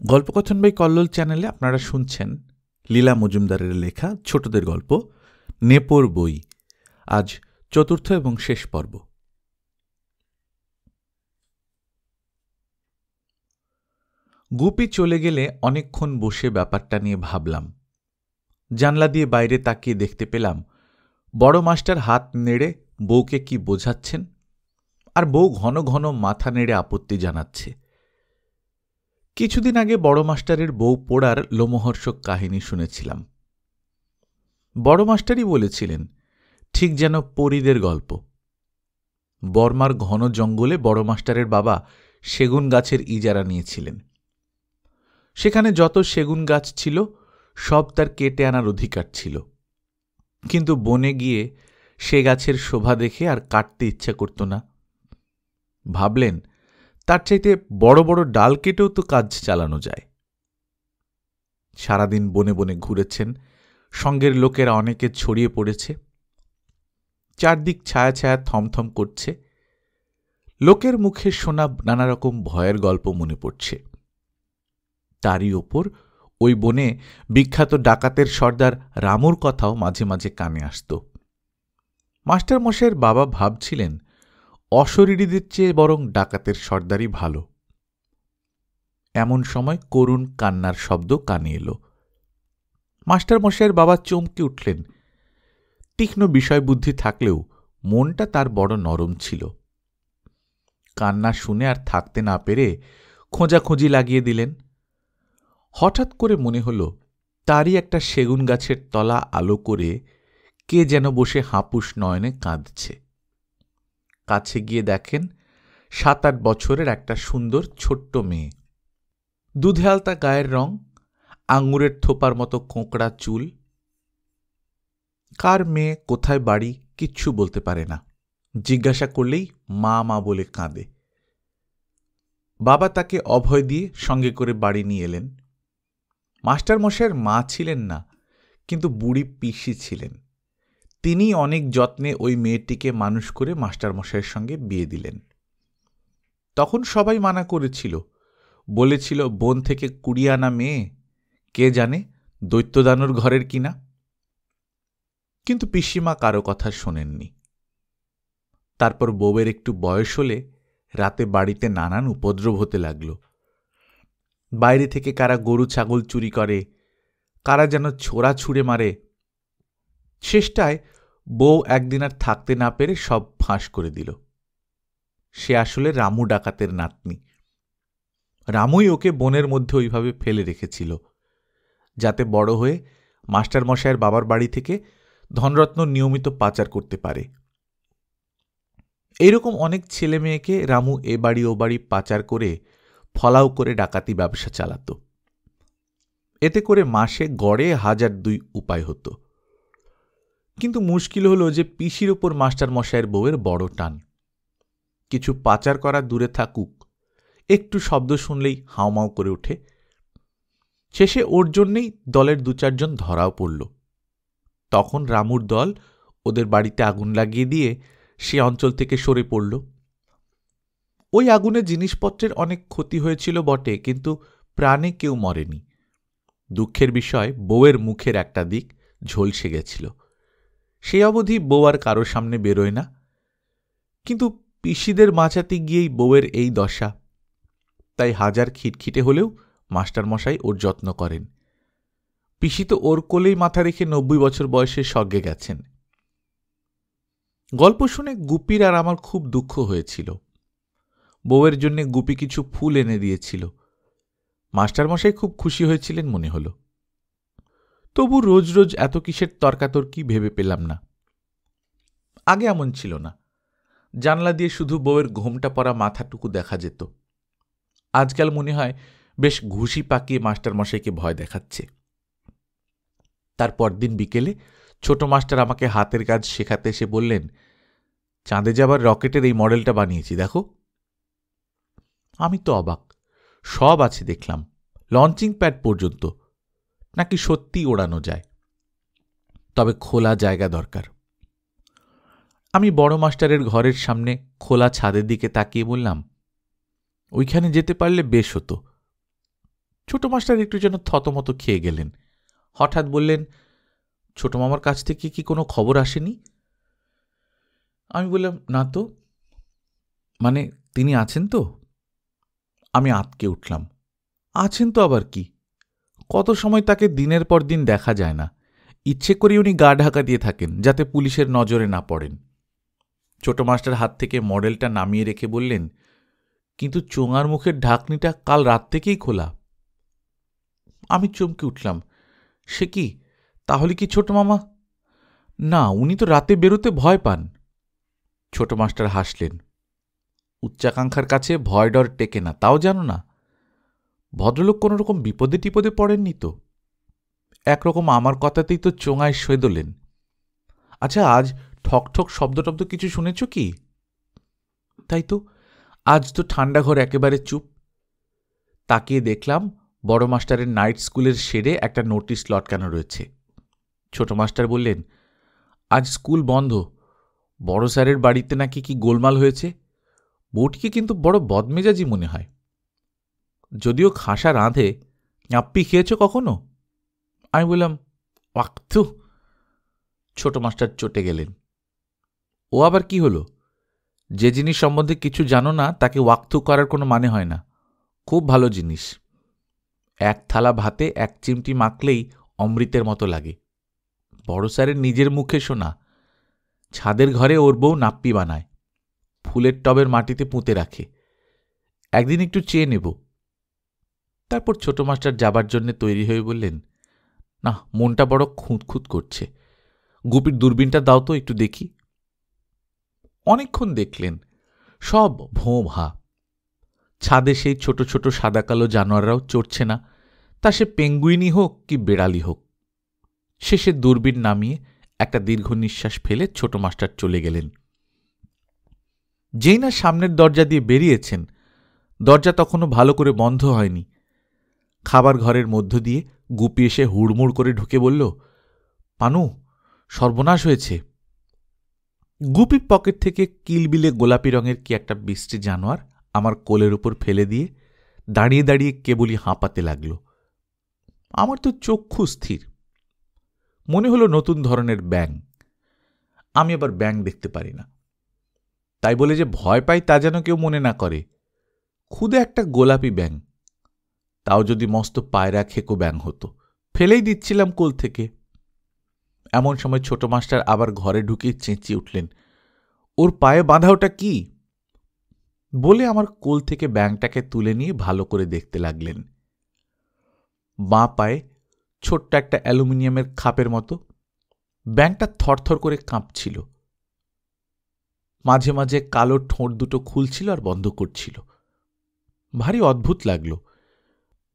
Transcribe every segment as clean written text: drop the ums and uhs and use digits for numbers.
গল্পকথন by Kallol চ্যানেলে আপনারা শুনছেন লীলা মজুমদারের লেখা ছোটদের গল্প নেপোর বই। আজ চতুর্থ এবং শেষ পর্ব। গুপি চলে গেলে অনেকক্ষণ বসে ব্যাপারটা নিয়ে ভাবলাম। জানলা দিয়ে বাইরে তাকিয়ে দেখতে পেলাম বড় মাস্টার হাত নেড়ে বউকে কি বোঝাচ্ছেন, আর বউ ঘন ঘন মাথা নেড়ে আপত্তি জানাচ্ছে। কিছুদিন আগে বড় মাস্টারের বউ পোড়ার লোমহর্ষক কাহিনী শুনেছিলাম। বড় মাস্টারই বলেছিলেন, ঠিক যেন পরীদের গল্প। বর্মার ঘন জঙ্গলে বড় মাস্টারের বাবা সেগুন গাছের ইজারা নিয়েছিলেন। সেখানে যত সেগুন গাছ ছিল সব তার কেটে আনার অধিকার ছিল, কিন্তু বনে গিয়ে সে গাছের শোভা দেখে আর কাটতে ইচ্ছা করত না। ভাবলেন, তার চাইতে বড় বড় ডাল কেটেও তো কাজ চালানো যায়। সারাদিন বনে বনে ঘুরেছেন, সঙ্গের লোকেরা অনেকে ছড়িয়ে পড়েছে। চারদিক ছায়া ছায়া থমথম করছে। লোকের মুখে শোনা নানা রকম ভয়ের গল্প মনে পড়ছে। তারই ওপর ওই বনে বিখ্যাত ডাকাতের সর্দার রামুর কথাও মাঝে মাঝে কানে আসত। মাস্টারমশাইয়ের বাবা ভাবছিলেন, অশরীরীদের চেয়ে বরং ডাকাতের সর্দারই ভালো। এমন সময় করুণ কান্নার শব্দ কানে এলো। মাস্টারমশাইয়ের বাবা চমকে উঠলেন। তীক্ষ্ণ বিষয়বুদ্ধি থাকলেও মনটা তার বড় নরম ছিল। কান্না শুনে আর থাকতে না পেরে খোঁজাখুঁজি লাগিয়ে দিলেন। হঠাৎ করে মনে হল, তারই একটা সেগুন গাছের তলা আলো করে কে যেন বসে হাঁপুস নয়নে কাঁদছে। কাছে গিয়ে দেখেন 7-8 বছরের একটা সুন্দর ছোট্ট মেয়ে। দুধে আলতা গায়ের রং, আঙুরের থোপার মতো কোঁকড়া চুল। কার মেয়ে, কোথায় বাড়ি কিচ্ছু বলতে পারে না। জিজ্ঞাসা করলেই মা মা বলে কাঁদে। বাবা তাকে অভয় দিয়ে সঙ্গে করে বাড়ি নিয়ে এলেন। মাস্টারমশাইয়ের মা ছিলেন না, কিন্তু বুড়ি পিসি ছিলেন। তিনি অনেক যত্নে ওই মেয়েটিকে মানুষ করে মাস্টারমশাইয়ের সঙ্গে বিয়ে দিলেন। তখন সবাই মানা করেছিল, বলেছিল বন থেকে কুড়িয়ে আনা মেয়ে, কে জানে দৈত্যদানুর ঘরের কিনা। কিন্তু পিসিমা কারো কথা শোনেননি। তারপর বউয়ের একটু বয়স হলে রাতে বাড়িতে নানান উপদ্রব হতে লাগল। বাইরে থেকে কারা গরু ছাগল চুরি করে, কারা যেন ছোড়া ছুঁড়ে মারে। শেষটায় বউ একদিন আর থাকতে না পেরে সব ফাঁস করে দিল। সে আসলে রামু ডাকাতের নাতনি। রামুই ওকে বনের মধ্যে ওইভাবে ফেলে রেখেছিল, যাতে বড় হয়ে মাস্টারমশাইয়ের বাবার বাড়ি থেকে ধনরত্ন নিয়মিত পাচার করতে পারে। এইরকম অনেক ছেলে মেয়েকে রামু এ বাড়ি ও বাড়ি পাচার করে ফলাও করে ডাকাতি ব্যবসা চালাত। এতে করে মাসে গড়ে 1002 উপায় হতো। কিন্তু মুশকিল হলো যে পিসির ওপর মাস্টারমশাইয়ের বউয়ের বড় টান। কিছু পাচার করা দূরে থাকুক, একটু শব্দ শুনলেই হাউমাউ করে ওঠে। শেষে ওর জন্যেই দলের 2-4 জন ধরাও পড়ল। তখন রামুর দল ওদের বাড়িতে আগুন লাগিয়ে দিয়ে সে অঞ্চল থেকে সরে পড়ল। ওই আগুনে জিনিসপত্রের অনেক ক্ষতি হয়েছিল বটে, কিন্তু প্রাণে কেউ মরেনি। দুঃখের বিষয়, বউয়ের মুখের একটা দিক ঝলসে গেছিল। সে অবধি বউ আর কারো সামনে বেরোয় না। কিন্তু পিসিদের বাঁচাতে গিয়েই বউয়ের এই দশা। তাই হাজার খিটখিটে হলেও মাস্টারমশাই ওর যত্ন করেন। পিসি তো ওর কোলেই মাথা রেখে 90 বছর বয়সে স্বর্গে গেছেন। গল্প শুনে গুপির আর আমার খুব দুঃখ হয়েছিল। বউয়ের জন্য গুপি কিছু ফুল এনে দিয়েছিল। মাস্টারমশাই খুব খুশি হয়েছিলেন মনে হল। তবু রোজ রোজ এত কিসের তর্কাতর্কি ভেবে পেলাম না। আগে এমন ছিল না। জানলা দিয়ে শুধু বউয়ের ঘোমটা পরা মাথাটুকু দেখা যেত। আজকাল মনে হয় বেশ ঘুষি পাকিয়ে মাস্টারমশাইকে ভয় দেখাচ্ছে। তার পরদিন বিকেলে ছোট মাস্টার আমাকে হাতের কাজ শেখাতে এসে বললেন, চাঁদে যাবার রকেটের এই মডেলটা বানিয়েছি, দেখো। আমি তো অবাক। সব আছে দেখলাম, লঞ্চিং প্যাড পর্যন্ত। নাকি সত্যি ওড়ানো যায়, তবে খোলা জায়গা দরকার। আমি বড় মাস্টারের ঘরের সামনে খোলা ছাদের দিকে তাকিয়ে বললাম, ওইখানে যেতে পারলে বেশ হতো। ছোট মাস্টার একটু যেন থতমত খেয়ে গেলেন। হঠাৎ বললেন, ছোট মামার কাছ থেকে কি কোনো খবর আসেনি? আমি বললাম, না তো। মানে তিনি আছেন তো? আমি আঁতকে উঠলাম। আছেন তো আবার কি? কত সময় তাকে দিনের পর দিন দেখা যায় না। ইচ্ছে করে উনি গা ঢাকা দিয়ে থাকেন যাতে পুলিশের নজরে না পড়েন। ছোট মাস্টার হাত থেকে মডেলটা নামিয়ে রেখে বললেন, কিন্তু চোঙার মুখের ঢাকনিটা কাল রাত থেকেই খোলা। আমি চমকে উঠলাম। সে কি, তাহলে কি ছোট মামা? না, উনি তো রাতে বেরোতে ভয় পান। ছোট মাস্টার হাসলেন। উচ্চাকাঙ্ক্ষার কাছে ভয় ডর টেকে না, তাও জানো না? ভদ্রলোক কোনো রকম বিপদে টিপদে পড়েননি তো? একরকম আমার কথাতেই তো চোঙায় সয়ে দোলেন। আচ্ছা, আজ ঠক ঠক শব্দ টব্দ কিছু শুনেছ কি? তাই তো, আজ তো ঠান্ডা ঘর একেবারে চুপ। তাকিয়ে দেখলাম বড় মাস্টারের নাইট স্কুলের শেডে একটা নোটিশ লটকানো রয়েছে। ছোট মাস্টার বললেন, আজ স্কুল বন্ধ। বড় স্যারের বাড়িতে নাকি কি গোলমাল হয়েছে। বউটিকে কিন্তু বড় বদমেজাজি মনে হয়। যদিও খাসা রাঁধে। আপ্পি খেয়েছ কখনো? আমি বললাম, ওয়াক্তু। ছোট মাস্টার চটে গেলেন। ও আবার কি হলো? যে জিনিস সম্বন্ধে কিছু জানো না তাকে ওয়াক্তু করার কোনো মানে হয় না। খুব ভালো জিনিস। এক থালা ভাতে এক চিমটি মাখলেই অমৃতের মতো লাগে। বড় স্যারের নিজের মুখে শোনা। ছাদের ঘরে ওর বউ নাপ্পি বানায়, ফুলের টবের মাটিতে পুঁতে রাখে। একদিন একটু চেয়ে নেব। তারপর ছোট মাস্টার যাবার জন্য তৈরি হয়ে বললেন, না, মনটা বড় খুঁতখুত করছে। গুপির দূরবীনটা দাও তো, একটু দেখি। অনেকক্ষণ দেখলেন। সব ভোঁ ভা। ছাদে সেই ছোট ছোট সাদা কালো জানোয়াররাও চড়ছে না, তা সে পেঙ্গুইনই হোক কি বেড়ালি হোক। শেষে দূরবীন নামিয়ে একটা দীর্ঘ নিঃশ্বাস ফেলে ছোট মাস্টার চলে গেলেন। যেই না সামনের দরজা দিয়ে বেরিয়েছেন, দরজা তখনও ভালো করে বন্ধ হয়নি। খাবার ঘরের মধ্য দিয়ে গুপি এসে হুড়মুড় করে ঢুকে বলল, পানু, সর্বনাশ হয়েছে। গুপি পকেট থেকে কিলবিলে গোলাপি রঙের কি একটা বিশ্রী জানোয়ার আমার কোলের উপর ফেলে দিয়ে দাঁড়িয়ে দাঁড়িয়ে কেবলই হাঁপাতে লাগল। আমার তো চক্ষু স্থির। মনে হলো নতুন ধরনের ব্যাঙ। আমি আবার ব্যাঙ দেখতে পারি না। তাই বলে যে ভয় পাই তা যেন কেউ মনে না করে। খুদে একটা গোলাপি ব্যাঙ, তাও যদি মস্ত পায়রা খেকো ব্যাঙ হতো, ফেলেই দিচ্ছিলাম কোল থেকে। এমন সময় ছোট মাস্টার আবার ঘরে ঢুকে চেঁচিয়ে উঠলেন, ওর পায়ে বাঁধা ওটা কি? বলে আমার কোল থেকে ব্যাঙটাকে তুলে নিয়ে ভালো করে দেখতে লাগলেন। বাঁ পায়ে ছোট্ট একটা অ্যালুমিনিয়ামের খাপের মতো। ব্যাঙটা থরথর করে কাঁপছিল। মাঝে মাঝে কালো ঠোঁট দুটো খুলছিল আর বন্ধ করছিল। ভারী অদ্ভুত লাগল।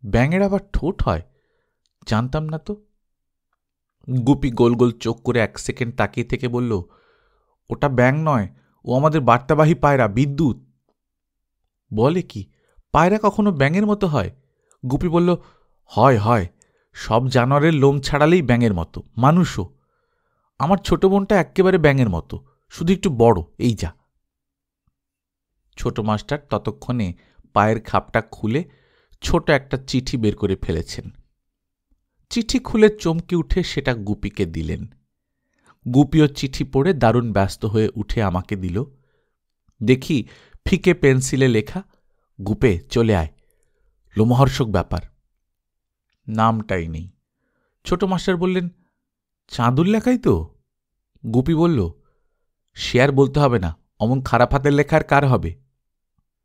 ব্যাঙের আবার ঠোঁট হয়, জানতাম না তো। গুপি গোল গোল চোখ করে এক সেকেন্ড তাকিয়ে থেকে বলল, ওটা ব্যাঙ নয়, ও আমাদের বার্তাবাহী পায়রা, বিদ্যুৎ। বলে কি, পায়রা কখনো ব্যাঙের মতো হয়? গুপি বলল, হয় হয়, সব জানোয়ারের লোম ছাড়ালেই ব্যাঙের মতো, মানুষও। আমার ছোট বোনটা একেবারে ব্যাঙের মতো, শুধু একটু বড়, এই যা। ছোট মাস্টার ততক্ষণে পায়ের খাপটা খুলে ছোট একটা চিঠি বের করে ফেলেছেন। চিঠি খুলে চমকে উঠে সেটা গুপিকে দিলেন। গুপিও চিঠি পড়ে দারুণ ব্যস্ত হয়ে উঠে আমাকে দিল। দেখি ফিকে পেন্সিলে লেখা, গুপে চলে আয়, লোমহর্ষক ব্যাপার। নামটাই নেই। ছোট মাস্টার বললেন, চাঁদুর লেখাই তো? গুপি বলল, সে আর বলতে হবে না, অমন খারাপ হাতের লেখার কার হবে?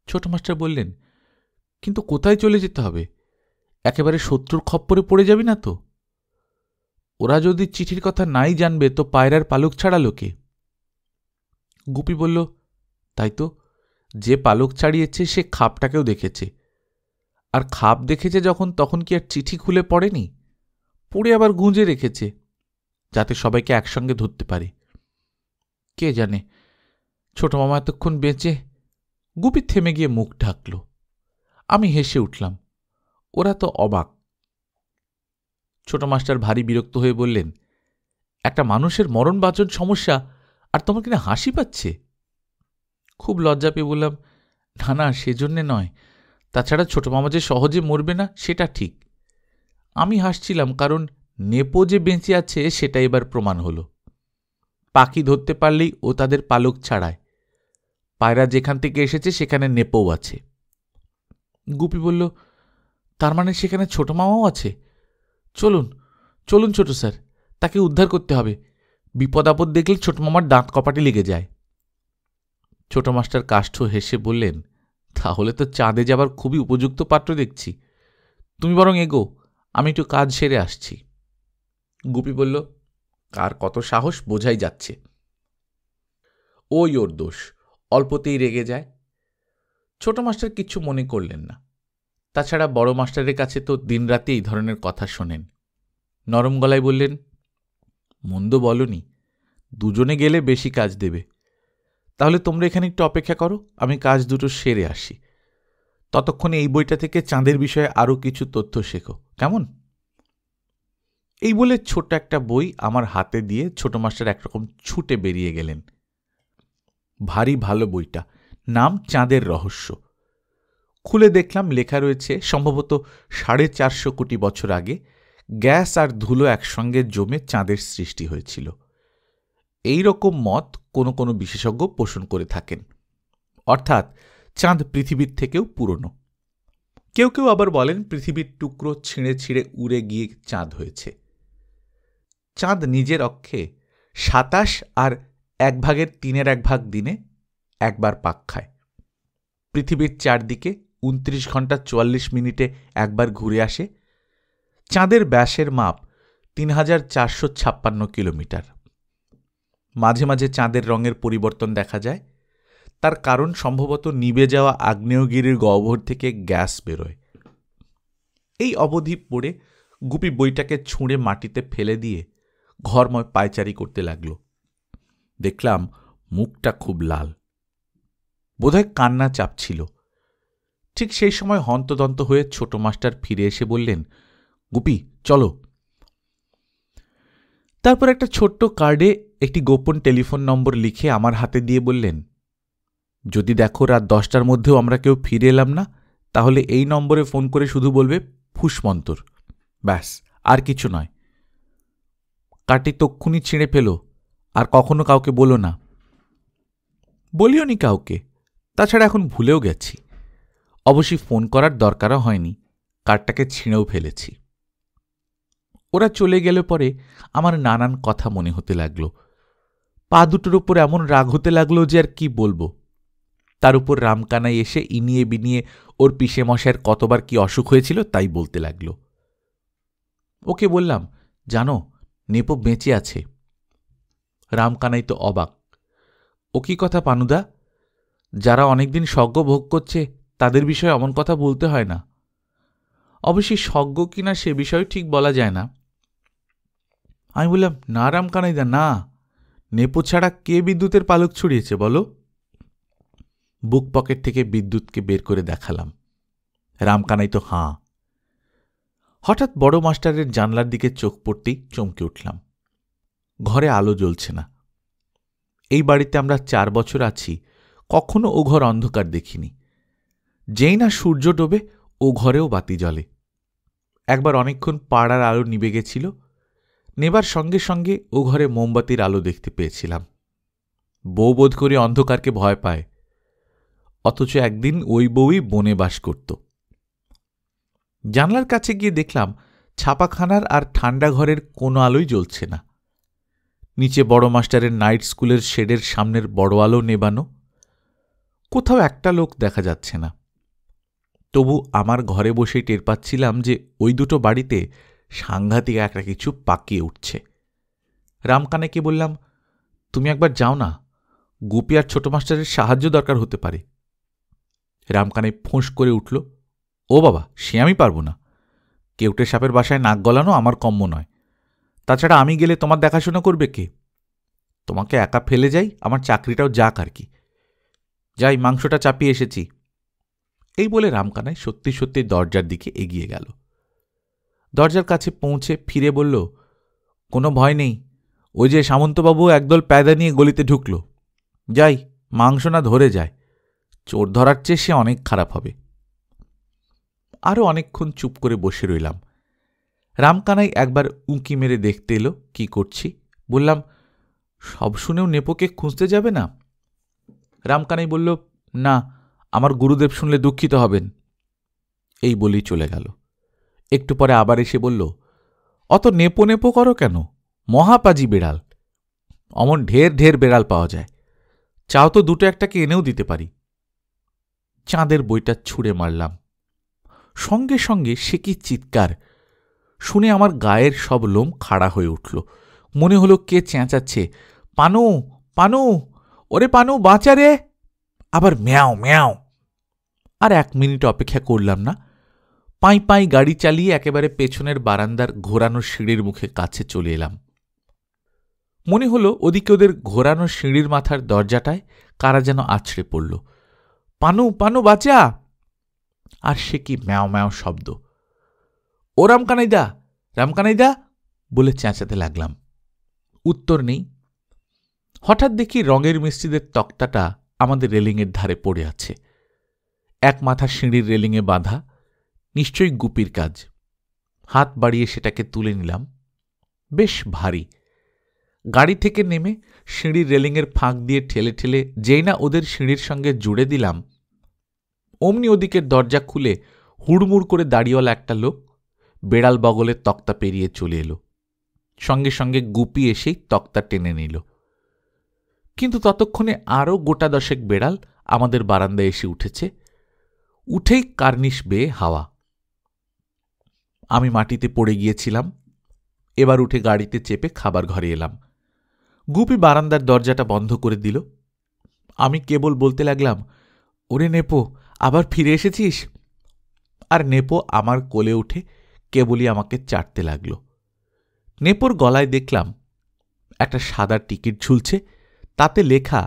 ছোট মাস্টার বললেন, কিন্তু কোথায় চলে যেতে হবে? একেবারে শত্রুর খপ্পরে পড়ে যাবি না তো? ওরা যদি চিঠির কথা নাই জানবে তো পায়রার পালক ছাড়ালো কে? গুপি বলল, তাই তো, যে পালক ছাড়িয়েছে সে খাপটাকেও দেখেছে। আর খাপ দেখেছে যখন, তখন কি আর চিঠি খুলে পড়েনি? পড়ে আবার গুঁজে রেখেছে, যাতে সবাইকে একসঙ্গে ধরতে পারে। কে জানে, ছোট মামা এতক্ষণ বেঁচে। গুপি থেমে গিয়ে মুখ ঢাকল। আমি হেসে উঠলাম। ওরা তো অবাক। ছোট মাস্টার ভারী বিরক্ত হয়ে বললেন, একটা মানুষের মরণ বাঁচন সমস্যা, আর তোমার কিনা হাসি পাচ্ছে? খুব লজ্জা পেয়ে বললাম, না না, সেজন্যে নয়। তাছাড়া ছোট মামা যে সহজে মরবে না সেটা ঠিক, আমি হাসছিলাম, কারণ নেপো যে বেঁচে আছে সেটা এবার প্রমাণ হলো। পাখি ধরতে পারলেই ও তাদের পালক ছাড়ায়। পায়রা যেখান থেকে এসেছে সেখানে নেপোও আছে। গুপি বলল, তার মানে সেখানে ছোট মামাও আছে? চলুন চলুন ছোট স্যার, তাকে উদ্ধার করতে হবে। বিপদ আপদ দেখলে ছোট মামার দাঁত কপাটে লেগে যায়। ছোট মাস্টার কাষ্ঠ হেসে বললেন, তাহলে তো চাঁদে যাবার খুবই উপযুক্ত পাত্র দেখছি। তুমি বরং এগো, আমি একটু কাজ সেরে আসছি। গুপি বলল, কার কত সাহস বোঝাই যাচ্ছে। ওই ওর দোষ, অল্পতেই রেগে যায়। ছোট মাস্টার কিচ্ছু মনে করলেন না। তাছাড়া বড় মাস্টারের কাছে তো দিনরাতে এই ধরনের কথা শোনেন। নরম গলায় বললেন, মন্দ বলনি, দুজনে গেলে বেশি কাজ দেবে। তাহলে তোমরা এখানে একটু অপেক্ষা করো, আমি কাজ দুটো সেরে আসি। ততক্ষণে এই বইটা থেকে চাঁদের বিষয়ে আরও কিছু তথ্য শেখো, কেমন? এই বলে ছোট একটা বই আমার হাতে দিয়ে ছোট মাস্টার একরকম ছুটে বেরিয়ে গেলেন। ভারী ভালো বইটা, নাম চাঁদের রহস্য। খুলে দেখলাম লেখা রয়েছে সম্ভবত 450 কোটি বছর আগে গ্যাস আর ধুলো একসঙ্গে জমে চাঁদের সৃষ্টি হয়েছিল। এই রকম মত কোনো কোনো বিশেষজ্ঞ পোষণ করে থাকেন, অর্থাৎ চাঁদ পৃথিবীর থেকেও পুরনো। কেউ কেউ আবার বলেন পৃথিবীর টুকরো ছিঁড়ে ছিঁড়ে উড়ে গিয়ে চাঁদ হয়েছে। চাঁদ নিজের অক্ষে 27 আর 1/3 দিনে একবার পাক খায়। পৃথিবীর চারদিকে 29 ঘন্টা 44 মিনিটে একবার ঘুরে আসে। চাঁদের ব্যাসের মাপ 3456 কিলোমিটার। মাঝে মাঝে চাঁদের রঙের পরিবর্তন দেখা যায়। তার কারণ সম্ভবত নিভে যাওয়া আগ্নেয়গিরির গহ্বর থেকে গ্যাস বেরোয়। এই অবধি পড়ে গুপি বইটাকে ছুঁড়ে মাটিতে ফেলে দিয়ে ঘরময় পায়চারি করতে লাগল। দেখলাম মুখটা খুব লাল, বোধহয় কান্না চাপছিল। ঠিক সেই সময় হন্তদন্ত হয়ে ছোট মাস্টার ফিরে এসে বললেন, গুপি চলো। তারপর একটা ছোট্ট কার্ডে একটি গোপন টেলিফোন নম্বর লিখে আমার হাতে দিয়ে বললেন, যদি দেখো রাত 10টার মধ্যেও আমরা কেউ ফিরে এলাম না, তাহলে এই নম্বরে ফোন করে শুধু বলবে ফুসমন্তর, ব্যাস, আর কিছু নয়। কার্ডটি তক্ষুনি ছিঁড়ে ফেলো, আর কখনো কাউকে বলো না। বলিও নি কাউকে, তাছাড়া এখন ভুলেও গেছি। অবশ্যই ফোন করার দরকারও হয়নি, কার্ডটাকে ছিঁড়েও ফেলেছি। ওরা চলে গেলে পরে আমার নানান কথা মনে হতে লাগলো। পা দুটোর ওপর এমন রাগ হতে লাগলো যে আর কি বলবো। তার উপর রামকানাই এসে ইনিয়ে বিনিয়ে ওর পিসে মশায়ের কতবার কি অসুখ হয়েছিল তাই বলতে লাগলো। ওকে বললাম, জানো নেপো বেঁচে আছে। রামকানাই তো অবাক। ও কি কথা পানুদা, যারা অনেকদিন স্বর্গ ভোগ করছে তাদের বিষয়ে অমন কথা বলতে হয় না। অবশ্যই স্বর্গ কিনা সে বিষয়ে ঠিক বলা যায় না। আমি বললাম, না রামকানাইদা না, নেপো ছাড়া কে বিদ্যুতের পালক ছড়িয়েছে বলো? বুক পকেট থেকে বিদ্যুৎকে বের করে দেখালাম। রামকানাই তো হাঁ। হঠাৎ বড় মাস্টারের জানলার দিকে চোখ পড়তেই চমকে উঠলাম। ঘরে আলো জ্বলছে না। এই বাড়িতে আমরা 4 বছর আছি, কখনো ও ঘর অন্ধকার দেখিনি। যেই না সূর্য ডোবে ও ঘরেও বাতি জ্বলে। একবার অনেকক্ষণ পাড়ার আলো নিভে গেছিল, নেবার সঙ্গে সঙ্গে ও ঘরে মোমবাতির আলো দেখতে পেয়েছিলাম। বউ বোধ করে অন্ধকারকে ভয় পায়, অথচ একদিন ওই বউই বনে বাস করত। জানলার কাছে গিয়ে দেখলাম ছাপাখানার আর ঠান্ডা ঘরের কোনো আলোই জ্বলছে না। নিচে বড় মাস্টারের নাইট স্কুলের শেডের সামনের বড় আলো নেবানো। কোথাও একটা লোক দেখা যাচ্ছে না। তবু আমার ঘরে বসেই টের পাচ্ছিলাম যে ওই দুটো বাড়িতে সাংঘাতিক একটা কিছু পাকিয়ে উঠছে। রামকানাইকে বললাম, তুমি একবার যাও না, গুপি আর ছোট মাস্টারের সাহায্য দরকার হতে পারে। রামকানাই ফোঁস করে উঠল, ও বাবা, সে আমি পারব না। কেউটে সাপের বাসায় নাক গলানো আমার কম্য নয়। তাছাড়া আমি গেলে তোমার দেখাশোনা করবে কে? তোমাকে একা ফেলে যাই, আমার চাকরিটাও যাক আর কি। যাই, মাংসটা চাপিয়ে এসেছি। এই বলে রামকানাই সত্যি সত্যি দরজার দিকে এগিয়ে গেল। দরজার কাছে পৌঁছে ফিরে বলল, কোনো ভয় নেই, ওই যে সামন্তবাবু একদল প্যাদা নিয়ে গলিতে ঢুকল। যাই, মাংস না ধরে যায়, চোর ধরার চেয়ে সে অনেক খারাপ হবে। আরও অনেকক্ষণ চুপ করে বসে রইলাম। রামকানাই একবার উঁকি মেরে দেখতে এলো কি করছি। বললাম, সব শুনেও নেপোকে খুঁজতে যাবে না? রামকানাই বলল, না, আমার গুরুদেব শুনলে দুঃখিত হবেন। এই বলেই চলে গেল। একটু পরে আবার এসে বলল, অত নেপো নেপো করো কেন? মহাপাজি বেড়াল, অমন ঢের ঢের বেড়াল পাওয়া যায়, চাও তো দুটো একটাকে এনেও দিতে পারি। চাঁদের বইটা ছুঁড়ে মারলাম। সঙ্গে সঙ্গে সে কি চিৎকার! শুনে আমার গায়ের সব লোম খাড়া হয়ে উঠল। মনে হলো কে চেঁচাচ্ছে, পানু পানু, ওরে পানু বাঁচা রে! আবার ম্যাও ম্যাও। আর 1 মিনিট অপেক্ষা করলাম না, পাই পাই গাড়ি চালিয়ে একেবারে পেছনের বারান্দার ঘোরানো সিঁড়ির মুখে কাছে চলে এলাম। মনে হলো ওদিকে ওদের ঘোরানো সিঁড়ির মাথার দরজাটায় কারা যেন আছড়ে পড়ল। পানু পানু বাঁচা! আর সে কি ম্যাও ম্যাও শব্দ! ও রামকানাইদা, রামকানাইদা বলে চেঁচাতে লাগলাম। উত্তর নেই। হঠাৎ দেখি রঙের মিস্ত্রিদের তক্তাটা আমাদের রেলিংয়ের ধারে পড়ে আছে। এক মাথা সিঁড়ির রেলিংয়ে বাঁধা, নিশ্চয়ই গুপির কাজ। হাত বাড়িয়ে সেটাকে তুলে নিলাম। বেশ ভারী। গাড়ি থেকে নেমে সিঁড়ির রেলিংয়ের ফাঁক দিয়ে ঠেলে ঠেলে যেই না ওদের সিঁড়ির সঙ্গে জুড়ে দিলাম, অমনি ওদিকের দরজা খুলে হুড়মুড় করে দাড়িওয়ালা একটা লোক বেড়াল বগলের তক্তা পেরিয়ে চলে এলো। সঙ্গে সঙ্গে গুপি এসেই তক্তা টেনে নিল। কিন্তু ততক্ষণে আরও গোটা 10 বেড়াল আমাদের বারান্দায় এসে উঠেছে। উঠেই কার্নিশ বেয়ে হাওয়া। আমি মাটিতে পড়ে গিয়েছিলাম। এবার উঠে গাড়িতে চেপে খাবার ঘরে এলাম। গুপি বারান্দার দরজাটা বন্ধ করে দিল। আমি কেবল বলতে লাগলাম, ওরে নেপো, আবার ফিরে এসেছিস? আর নেপো আমার কোলে উঠে কেবলই আমাকে চাটতে লাগল। নেপোর গলায় দেখলাম একটা সাদা টিকিট ঝুলছে, তাতে লেখা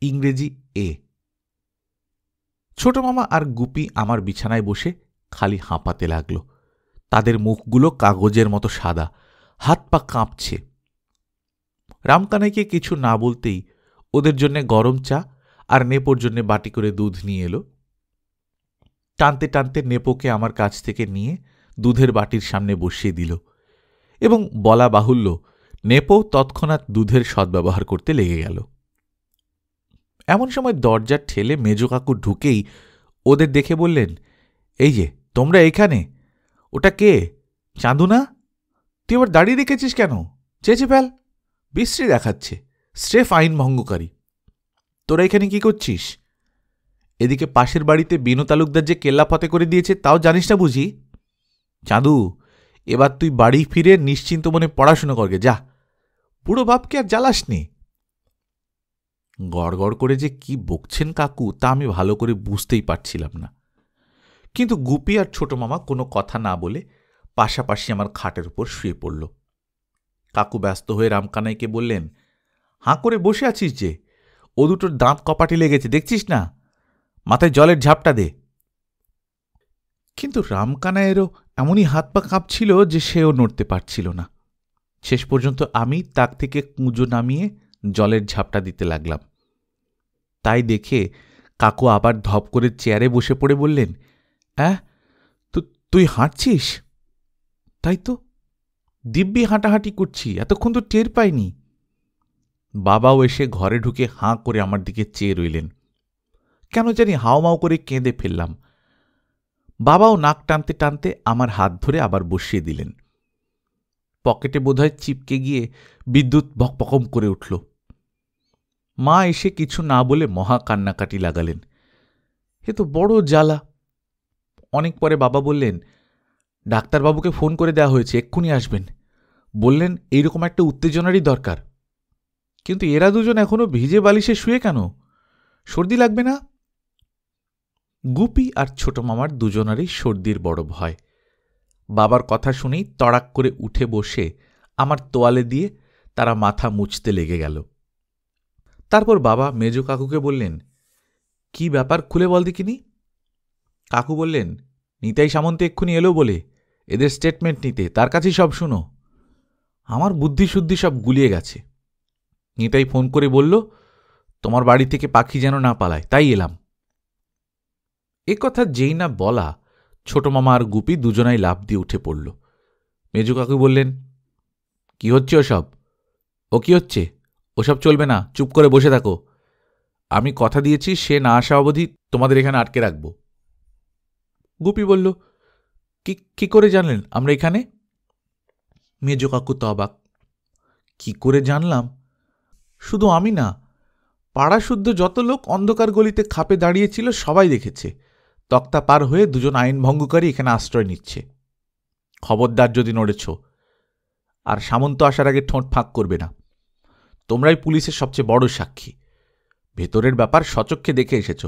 ইংরেজি এ। ছোট মামা আর গুপি আমার বিছানায় বসে খালি হাঁপাতে লাগল। তাদের মুখগুলো কাগজের মতো সাদা, হাত পা কাঁপছে। রামকানাইকে কিছু না বলতেই ওদের জন্যে গরম চা আর নেপোর জন্যে বাটি করে দুধ নিয়ে এলো। টানতে টানতে নেপোকে আমার কাছ থেকে নিয়ে দুধের বাটির সামনে বসিয়ে দিল এবং বলা বাহুল্য, নেপো তৎক্ষণাৎ দুধের সদ্ব্যবহার করতে লেগে গেল। এমন সময় দরজা ঠেলে মেজ কাকু ঢুকেই ওদের দেখে বললেন, এই যে তোমরা এখানে, ওটা কে? চাঁদু না? তুই আবার দাঁড়িয়ে রেখেছিস কেন? চেঁচে ফেল, বিশ্রী দেখাচ্ছে, স্রেফ আইন ভঙ্গকারী। তোরা এখানে কি করছিস? এদিকে পাশের বাড়িতে বিনু তালুকদার যে কেল্লা ফতে করে দিয়েছে তাও জানিস না বুঝি? চাঁদু, এবার তুই বাড়ি ফিরে নিশ্চিন্ত মনে পড়াশুনো করগে, যা। বুড়ো বাপকে আর জ্বালাস নে। গড় গড় করে যে কি বকছেন কাকু তা আমি ভালো করে বুঝতেই পারছিলাম না। কিন্তু গুপি আর ছোট মামা কোনো কথা না বলে পাশাপাশি আমার খাটের উপর শুয়ে পড়ল। কাকু ব্যস্ত হয়ে রামকানাইকে বললেন, হাঁ করে বসে আছিস যে, ও দুটোর দাঁত কপাটে লেগেছে দেখছিস না? মাথায় জলের ঝাপটা দে। কিন্তু রামকানাইয়েরও এমনই হাত পা কাঁপছিল যে সেও নড়তে পারছিল না। শেষ পর্যন্ত আমি তাক থেকে কুঁজো নামিয়ে জলের ঝাপটা দিতে লাগলাম। তাই দেখে কাকু আবার ধপ করে চেয়ারে বসে পড়ে বললেন, তুই হাঁটছিস? তাই তো, দিব্যি হাঁটাহাঁটি করছি, এতক্ষণ তো টের পাইনি। বাবাও এসে ঘরে ঢুকে হাঁ করে আমার দিকে চেয়ে রইলেন। কেন জানি হাওমাও করে কেঁদে ফেললাম। বাবাও নাক টানতে টানতে আমার হাত ধরে আবার বসিয়ে দিলেন। পকেটে বোধহয় চিপকে গিয়ে বিদ্যুৎ ভকভকম করে উঠল। মা এসে কিছু না বলে মহা কান্নাকাটি লাগালেন। এ তো বড় জ্বালা। অনেক পরে বাবা বললেন, ডাক্তারবাবুকে ফোন করে দেওয়া হয়েছে, এক্ষুনি আসবেন। বললেন এইরকম একটা উত্তেজনারই দরকার। কিন্তু এরা দুজন এখনো ভিজে বালিশে শুয়ে কেন? সর্দি লাগবে না? গুপি আর ছোট মামার দুজনারই সর্দির বড় ভয়। বাবার কথা শুনেই তড়াক করে উঠে বসে আমার তোয়ালে দিয়ে তারা মাথা মুছতে লেগে গেল। তারপর বাবা মেজ কাকুকে বললেন, কি ব্যাপার খুলে বল দেখিনি? কাকু বললেন, নিতাই সামন্ত এক্ষুনি এলো বলে, এদের স্টেটমেন্ট নিতে, তার কাছেই সব শুনো। আমার বুদ্ধি শুদ্ধি সব গুলিয়ে গেছে। নিতাই ফোন করে বলল, তোমার বাড়ি থেকে পাখি যেন না পালায়, তাই এলাম। এ কথা যেই না বলা, ছোট মামা আর গুপি দুজনাই লাফ দিয়ে উঠে পড়ল। মেজো কাকু বললেন, কি হচ্ছে ওসব? ও কি হচ্ছে? ওসব চলবে না, চুপ করে বসে থাকো। আমি কথা দিয়েছি সে না আসা অবধি তোমাদের এখানে আটকে রাখব। গুপি বলল, কি করে জানলেন আমরা এখানে? মেজো কাকু তো অবাক। কি করে জানলাম? শুধু আমি না, পাড়া শুদ্ধ যত লোক অন্ধকার গলিতে খাপে দাঁড়িয়েছিল সবাই দেখেছে তক্তা পার হয়ে দুজন আইন ভঙ্গকারী এখানে আশ্রয় নিচ্ছে। খবরদার যদি নড়েছ, আর সামন্ত আসার আগে ঠোঁট ফাঁক করবে না। তোমরাই পুলিশের সবচেয়ে বড় সাক্ষী। ভেতরের ব্যাপার সচক্ষে দেখে এসেছ।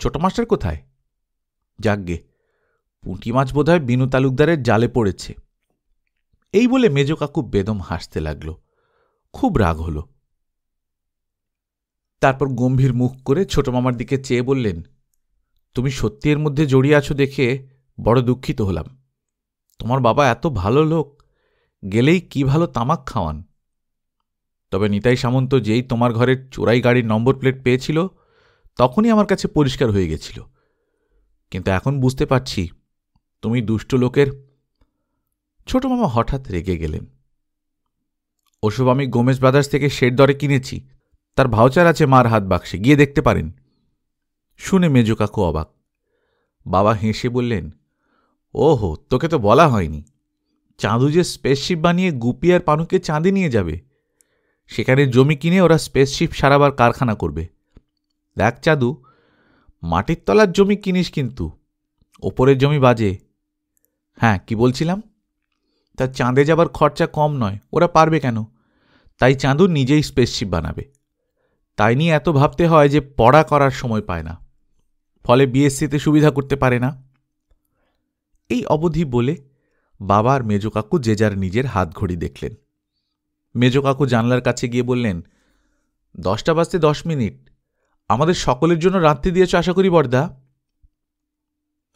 ছোট মাস্টার কোথায়? যাগ্গে, পুঁটি মাছ বোধহয় বিনু তালুকদারের জালে পড়েছে। এই বলে মেজো কাকু বেদম হাসতে লাগল। খুব রাগ হল। তারপর গম্ভীর মুখ করে ছোট মামার দিকে চেয়ে বললেন, তুমি সত্যি এর মধ্যে জড়িয়ে আছো দেখে বড় দুঃখিত হলাম। তোমার বাবা এত ভালো লোক, গেলেই কি ভালো তামাক খাওয়ান। তবে নিতাই সামন্ত যেই তোমার ঘরের চোরাই গাড়ির নম্বর প্লেট পেয়েছিল তখনই আমার কাছে পরিষ্কার হয়ে গেছিল। কিন্তু এখন বুঝতে পারছি তুমি দুষ্ট লোকের। ছোট মামা হঠাৎ রেগে গেলেন। ওসব আমি গোমেজ ব্রাদার্স থেকে শের দরে কিনেছি, তার ভাউচার আছে মার হাত বাক্সে, গিয়ে দেখতে পারেন। শুনে মেজো কাকু অবাক। বাবা হেসে বললেন, ওহো, তোকে তো বলা হয়নি। চাঁদু যে স্পেসশিপ বানিয়ে গুপি আর পানুকে চাঁদে নিয়ে যাবে, সেখানে জমি কিনে ওরা স্পেসশিপ সারাবার কারখানা করবে। দেখ চাঁদু, মাটির তলার জমি কিনিস কিন্তু ওপরের জমি বাজে। হ্যাঁ, কি বলছিলাম? তা চাঁদে যাবার খরচা কম নয়, ওরা পারবে কেন? তাই চাঁদু নিজেই স্পেসশিপ বানাবে। তাই নিয়ে এত ভাবতে হয় যে পড়া করার সময় পায় না, ফলে বিএসসিতে সুবিধা করতে পারে না। এই অবধি বলে বাবা আর মেজো কাকু যে যার নিজের হাত ঘড়ি দেখলেন। মেজো কাকু জানলার কাছে গিয়ে বললেন, 10টা বাজতে 10 মিনিট। আমাদের সকলের জন্য রাত্রি দিয়েছ আশা করি বর্দা?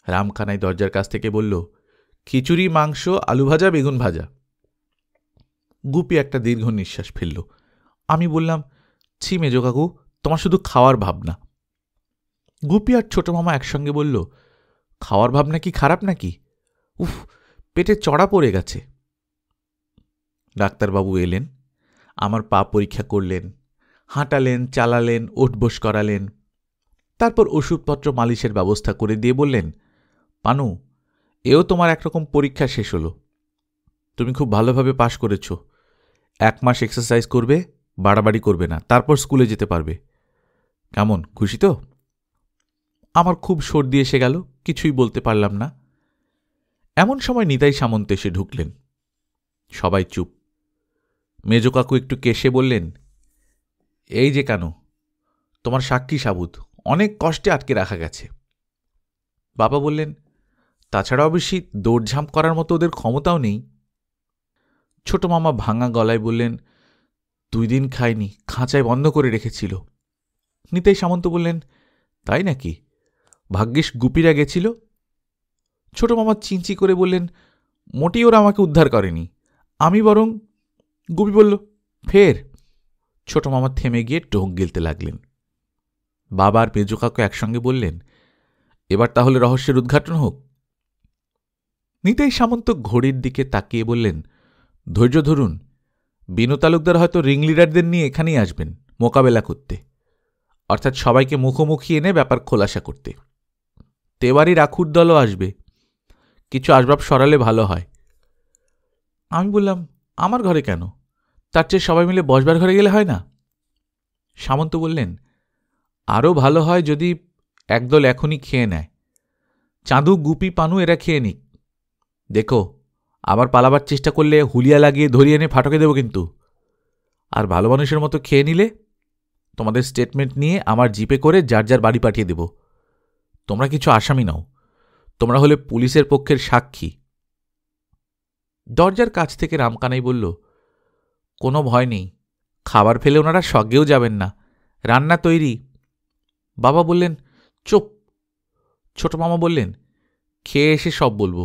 রামখানাই দরজার কাছ থেকে বলল, খিচুড়ি, মাংস, আলু ভাজা, বেগুন ভাজা। গুপি একটা দীর্ঘ নিঃশ্বাস ফেলল। আমি বললাম, ছি মেজো কাকু, তোমার শুধু খাওয়ার ভাবনা। গুপি আর ছোট মামা একসঙ্গে বলল, খাওয়ার ভাবনা কি খারাপ নাকি? উফ, পেটে চড়া পড়ে গেছে। ডাক্তারবাবু এলেন, আমার পা পরীক্ষা করলেন, হাঁটালেন, চালালেন, ওঠবোস করালেন। তারপর ওষুধপত্র মালিশের ব্যবস্থা করে দিয়ে বললেন, পানু, এও তোমার একরকম পরীক্ষা শেষ হলো। তুমি খুব ভালোভাবে পাশ করেছ। 1 মাস এক্সারসাইজ করবে, বাড়াবাড়ি করবে না, তারপর স্কুলে যেতে পারবে। কেমন, খুশি তো? আমার খুব সর্দি এসে গেল, কিছুই বলতে পারলাম না। এমন সময় নিতাই সামন্ত এসে ঢুকলেন। সবাই চুপ। মেজো কাকু একটু কেশে বললেন, এই যে কেন, তোমার সাক্ষী সাবুত অনেক কষ্টে আটকে রাখা গেছে। বাবা বললেন, তাছাড়াও বেশি দৌড়ঝাঁপ করার মতো ওদের ক্ষমতাও নেই। ছোট মামা ভাঙা গলায় বললেন, 2 দিন খায়নি, খাঁচায় বন্ধ করে রেখেছিল। নিতাই সামন্ত বললেন, তাই নাকি? ভাগ্যিস গুপিরা গেছিল। ছোট মামা চিঞ্চি করে বললেন, মোটেই ওরা আমাকে উদ্ধার করেনি, আমি বরং। গুপি বলল, ফের। ছোট মামা থেমে গিয়ে টোক গিলতে লাগলেন। বাবা আর মেজো কাকু একসঙ্গে বললেন, এবার তাহলে রহস্যের উদ্ঘাটন হোক। নিতাই সামন্ত ঘড়ির দিকে তাকিয়ে বললেন, ধৈর্য ধরুন, বিনু তালুকদার হয়তো রিংলিডারদের নিয়ে এখানেই আসবেন মোকাবেলা করতে, অর্থাৎ সবাইকে মুখোমুখি এনে ব্যাপার খোলাসা করতে। তেওয়ারির আখুর দলও আসবে। কিছু আসবাব সরালে ভালো হয়। আমি বললাম, আমার ঘরে কেন? তার চেয়ে সবাই মিলে বসবার ঘরে গেলে হয় না? সামন্ত বললেন, আরও ভালো হয় যদি একদল এখনই খেয়ে নেয়। চাঁদু, গুপি, পানু এরা খেয়ে নিক। দেখো, আবার পালাবার চেষ্টা করলে হুলিয়া লাগিয়ে ধরিয়ে এনে ফাটকে দেব কিন্তু। আর ভালো মানুষের মতো খেয়ে নিলে তোমাদের স্টেটমেন্ট নিয়ে আমার জিপে করে যার যার বাড়ি পাঠিয়ে দেব। তোমরা কিছু আসামি নাও, তোমরা হলে পুলিশের পক্ষের সাক্ষী। দরজার কাছ থেকে রামকানাই বলল, কোনো ভয় নেই, খাবার ফেলে ওনারা স্বর্গেও যাবেন না, রান্না তৈরি। বাবা বললেন, চুপ। ছোট মামা বললেন, খেয়ে এসে সব বলবো,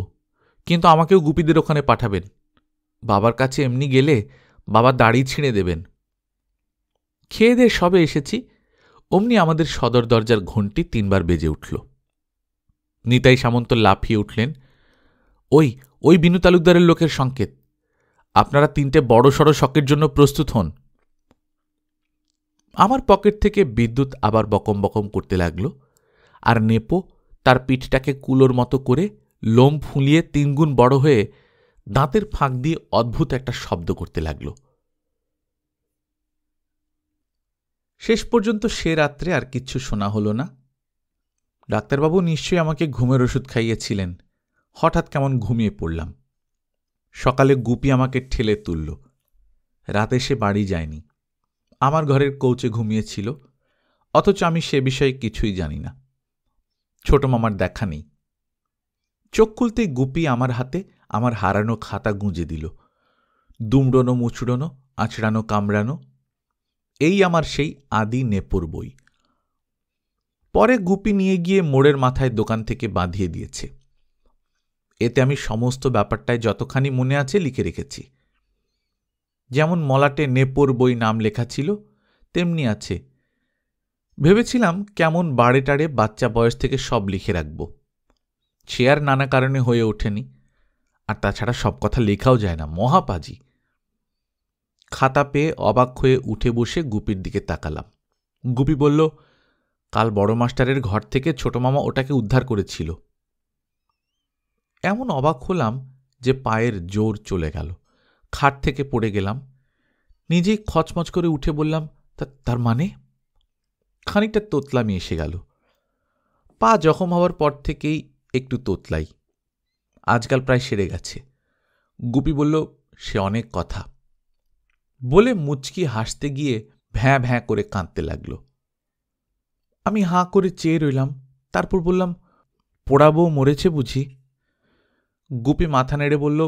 কিন্তু আমাকেও গুপিদের ওখানে পাঠাবেন। বাবার কাছে এমনি গেলে বাবা দাড়ি ছিঁড়ে দেবেন। খেয়ে দিয়ে সবে এসেছি, অমনি আমাদের সদর দরজার ঘণ্টি 3 বার বেজে উঠল। নিতাই সামন্ত লাফিয়ে উঠলেন, ওই ওই বিনু তালুকদারের লোকের সংকেত। আপনারা 3টে বড় সড়ো শকের জন্য প্রস্তুত হন। আমার পকেট থেকে বিদ্যুৎ আবার বকম বকম করতে লাগল, আর নেপো তার পিঠটাকে কুলোর মতো করে লোম ফুলিয়ে 3 গুণ বড় হয়ে দাঁতের ফাঁক দিয়ে অদ্ভুত একটা শব্দ করতে লাগল। শেষ পর্যন্ত সে রাত্রে আর কিচ্ছু শোনা হলো না। ডাক্তারবাবু নিশ্চয়ই আমাকে ঘুমের ওষুধ খাইয়েছিলেন। হঠাৎ কেমন ঘুমিয়ে পড়লাম। সকালে গুপি আমাকে ঠেলে তুলল। রাতে সে বাড়ি যায়নি, আমার ঘরের কৌচে ঘুমিয়েছিল, অথচ আমি সে বিষয়ে কিছুই জানি না। ছোট মামার দেখা নেই। চোখ খুলতেই গুপি আমার হাতে আমার হারানো খাতা গুঁজে দিল। দুমড়োনো মুচড়োনো, আঁচড়ানো কামড়ানো, এই আমার সেই আদি নেপোর বই। পরে গুপি নিয়ে গিয়ে মোড়ের মাথায় দোকান থেকে বাঁধিয়ে দিয়েছে। এতে আমি সমস্ত ব্যাপারটায় যতখানি মনে আছে লিখে রেখেছি। যেমন মলাটে নেপোর বই নাম লেখা ছিল, তেমনি আছে। ভেবেছিলাম কেমন বাড়ে টাড়ে বাচ্চা বয়স থেকে সব লিখে রাখব। সে আর নানা কারণে হয়ে ওঠেনি, আর তাছাড়া সব কথা লেখাও যায় না, মহাপাজি। খাতা পেয়ে অবাক হয়ে উঠে বসে গুপির দিকে তাকালাম। গুপি বলল, কাল বড় মাস্টারের ঘর থেকে ছোট মামা ওটাকে উদ্ধার করেছিল। এমন অবাক হলাম যে পায়ের জোর চলে গেল। খাট থেকে পড়ে গেলাম। নিজেই খচমচ করে উঠে বললাম, তার মানে? খানিকটা তোতলামি এসে গেল। পা জখম হওয়ার পর থেকেই একটু তোতলাই, আজকাল প্রায় সেরে গেছে। গুপি বলল, সে অনেক কথা বলে মুচকি হাসতে গিয়ে ভ্যাঁ ভ্যাঁ করে কাঁদতে লাগল। আমি হাঁ করে চেয়ে রইলাম। তারপর বললাম, পোড়া বউ মরেছে বুঝি? গুপি মাথা নেড়ে বলল,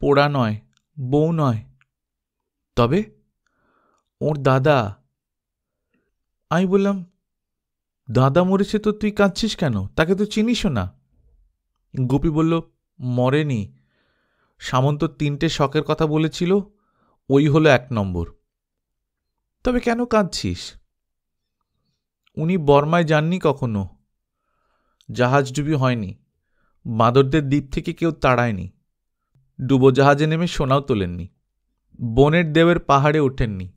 পোড়া নয়, বউ নয়। তবে? ওর দাদা। আমি বললাম, দাদা মরেছে তো তুই কাঁদছিস কেন? তাকে তো চিনিসও না। গুপি বলল, মরেনি। সামন্ত 3টে শখের কথা বলেছিল, ওই হলো 1 নম্বর। তবে কেন কাঁদছিস? উনি বর্মায় যাননি কখনো, জাহাজডুবি হয়নি, বাঁদরদের দ্বীপ থেকে কেউ তাড়ায়নি, ডুবোজাহাজে নেমে সোনাও তোলেননি, বনের দেবের পাহাড়ে ওঠেননি,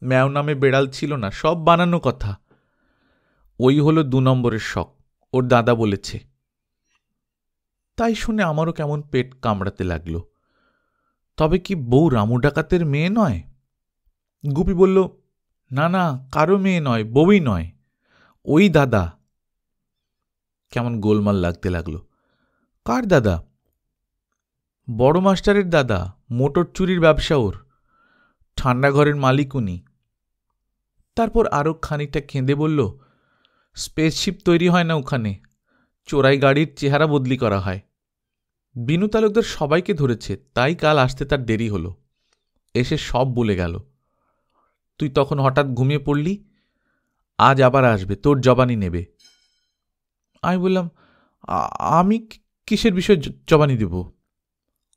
ম্যাও নামে বেড়াল ছিল না, সব বানানো কথা। ওই হলো 2 নম্বরের শখ, ওর দাদা বলেছে। তাই শুনে আমারও কেমন পেট কামড়াতে লাগল। তবে কি বউ রামু ডাকাতের মেয়ে নয়? গুপি বলল, না না, কারো মেয়ে নয়, বউই নয়, ওই দাদা। কেমন গোলমাল লাগতে লাগলো। কার দাদা? বড় মাস্টারের দাদা, মোটর চুরির ব্যবসা ওর, ঠান্ডা ঘরের মালিক উনি। তারপর আরো খানিকটা কেঁদে বলল, স্পেসশিপ তৈরি হয় না ওখানে, চোরাই গাড়ির চেহারা বদলি করা হয়। বিনু তালুকদার সবাইকে ধরেছে, তাই কাল আসতে তার দেরি হলো। এসে সব বলে গেল। তুই তখন হঠাৎ ঘুমিয়ে পড়লি, আজ আবার আসবে, তোর জবানি নেবে। আমি বললাম, আমি কিসের বিষয়ে জবানি দেব?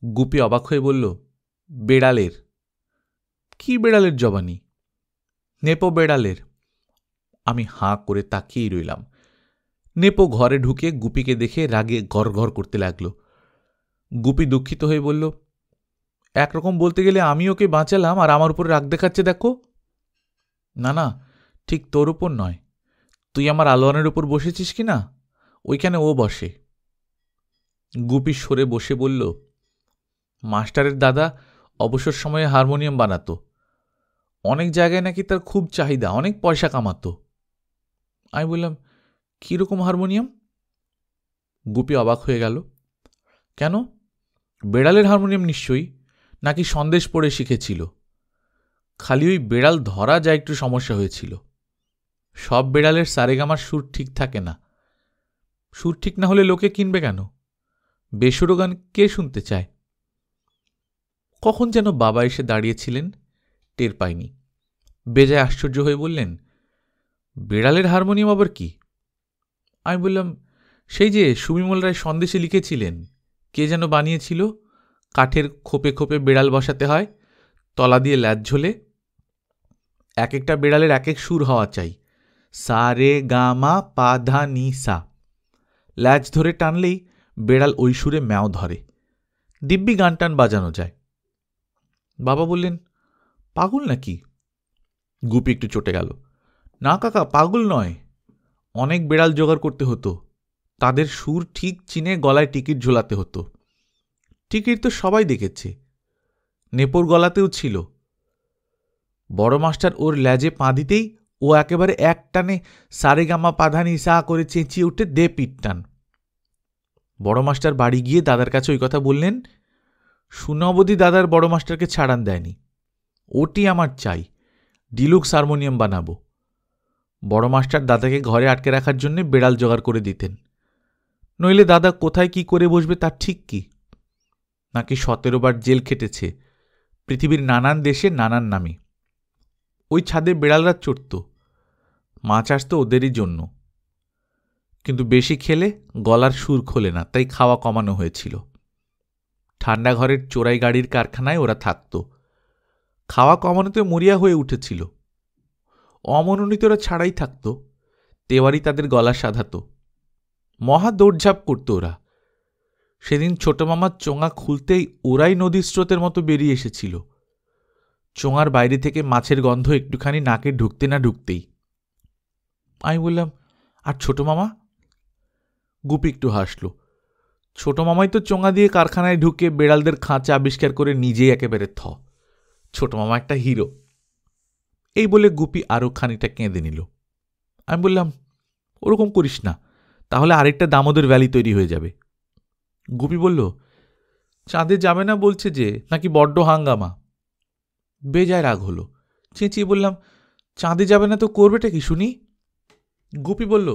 গুপি অবাক হয়ে বলল, বেড়ালের। কি বেড়ালের জবানি? নেপো বেড়ালের। আমি হাঁ করে তাকিয়েই রইলাম। নেপো ঘরে ঢুকে গুপিকে দেখে রাগে গড়গড় করতে লাগল। গুপি দুঃখিত হয়ে বলল, একরকম বলতে গেলে আমি ওকে বাঁচালাম, আর আমার উপরে রাগ দেখাচ্ছে দেখো। না না, ঠিক তোর উপর নয়, তুই আমার আলোয়ানের উপর বসেছিস কি না, ওইখানে ও বসে। গুপি সরে বসে বলল, মাস্টারের দাদা অবসর সময়ে হারমোনিয়াম বানাতো, অনেক জায়গায় নাকি তার খুব চাহিদা, অনেক পয়সা কামাতো। আমি বললাম, কীরকম হারমোনিয়াম? গুপি অবাক হয়ে গেল। কেন, বেড়ালের হারমোনিয়াম নিশ্চয়ই, নাকি সন্দেশ পড়ে শিখেছিল? খালি ওই বেড়াল ধরা যায় একটু সমস্যা হয়েছিল। সব বেড়ালের সারেগামার সুর ঠিক থাকে না। সুর ঠিক না হলে লোকে কিনবে কেন? বেসুরো গান কে শুনতে চায়? কখন যেন বাবা এসে দাঁড়িয়েছিলেন, টের পাইনি। বেজায় আশ্চর্য হয়ে বললেন, বেড়ালের হারমোনিয়াম আবার কি? আমি বললাম, সেই যে সুবিমল রায় সন্দেশে লিখেছিলেন, কে যেন বানিয়েছিল, কাঠের খোপে খোপে বেড়াল বসাতে হয়, তলা দিয়ে ল্যাজ ঝোলে, এক একটা বেড়ালের এক এক সুর হওয়া চাই, সা রে গা মা পা ধা নি সা। ল্যাজ ধরে টানলেই বেড়াল ওই সুরে ম্যাও ধরে, দিব্যি গান টান বাজানো যায়। বাবা বললেন, পাগল নাকি? গুপি একটু চটে গেল। না কাকা, পাগল নয়, অনেক বেড়াল জোগাড় করতে হতো, তাদের সুর ঠিক চিনে গলায় টিকিট ঝোলাতে হতো। টিকিট তো সবাই দেখেছে, নেপোর গলাতেও ছিল। বড় মাস্টার ওর ল্যাজে পা দিতেই ও একেবারে এক টানে সারেগামা পাধানি সা করে চেঁচিয়ে উঠে দে পিট টান। বড় মাস্টার বাড়ি গিয়ে দাদার কাছে ওই কথা বললেন। শুনে অবধি দাদার বড় মাস্টারকে ছাড়ান দেয়নি। ওটি আমার চাই, ডিলুক্স হারমোনিয়াম বানাবো। বড় মাস্টার দাদাকে ঘরে আটকে রাখার জন্য বেড়াল জোগাড় করে দিতেন, নইলে দাদা কোথায় কি করে বসবে তার ঠিক কি। নাকি 17 বার জেল খেটেছে, পৃথিবীর নানান দেশে নানান নামে। ওই ছাদে বেড়ালরা চড়ত, মাছ আসতো ওদেরই জন্য। কিন্তু বেশি খেলে গলার সুর খোলে না, তাই খাওয়া কমানো হয়েছিল। ঠান্ডা ঘরের চোরাই গাড়ির কারখানায় ওরা থাকত, খাওয়া কমানোতে মরিয়া হয়ে উঠেছিল। অমনোনীতরা ছাড়াই থাকত, তেওয়ারি তাদের গলা সাধাত। মহা দৌড়ঝাঁপ করত ওরা। সেদিন ছোট মামার চোঙা খুলতেই ওরাই নদীর স্রোতের মতো বেরিয়ে এসেছিল। চোঙার বাইরে থেকে মাছের গন্ধ একটুখানি নাকে ঢুকতে না ঢুকতেই। আমি বললাম, আর ছোট মামা? গুপি একটু হাসল। ছোট মামাই তো চোঙা দিয়ে কারখানায় ঢুকে বেড়ালদের খাঁচা আবিষ্কার করে নিজেই একেবারে ছোট মামা একটা হিরো। এই বলে গুপি আরও খানিকটা কেঁদে নিল। আমি বললাম, ওরকম করিস না, তাহলে আরেকটা দামোদর ভ্যালি তৈরি হয়ে যাবে। গুপি বলল, চাঁদে যাবে না বলছে যে, নাকি বড্ড হাঙ্গামা। বেজায় রাগ হলো। চেঁচিয়ে বললাম, চাঁদে যাবে না তো করবেটা কি শুনি? গুপি বলল,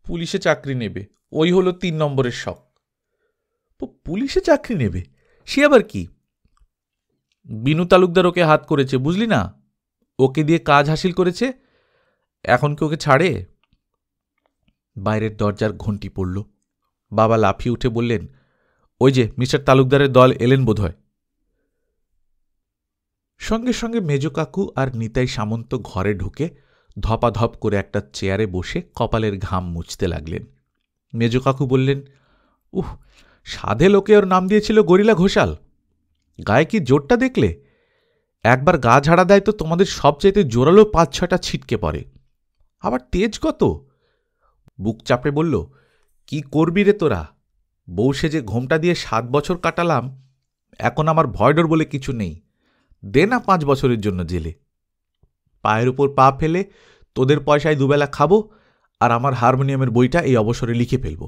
পুলিশে চাকরি নেবে, ওই হলো 3 নম্বরের শখ। পুলিশে চাকরি নেবে? সে আবার কি? বিনু তালুকদার ওকে হাত করেছে, বুঝলি না? ওকে দিয়ে কাজ হাসিল করেছে, এখন কি ওকে ছাড়ে? বাইরের দরজার ঘণ্টি পড়ল। বাবা লাফিয়ে উঠে বললেন, ওই যে মিস্টার তালুকদারের দল এলেন বোধহয়। সঙ্গে সঙ্গে মেজ কাকু আর নিতাই সামন্ত ঘরে ঢুকে ধপাধপ করে একটা চেয়ারে বসে কপালের ঘাম মুছতে লাগলেন। মেজ কাকু বললেন, উহ, সাধে লোকে ওর নাম দিয়েছিল গরিলা ঘোষাল। গায়ে কি জোরটা দেখলে? একবার গা ঝাড়া দেয় তো তোমাদের সবচাইতে জোরালো 5-6টা ছিটকে পড়ে। আবার তেজ কত! বুক চাপড়ে বলল, কি করবি রে তোরা? বউ সেজে ঘোমটা দিয়ে 7 বছর কাটালাম, এখন আমার ভয়ডর বলে কিছু নেই। দে না 5 বছরের জন্য জেলে। পায়ের উপর পা ফেলে তোদের পয়সায় দুবেলা খাবো, আর আমার হারমোনিয়ামের বইটা এই অবসরে লিখে ফেলব।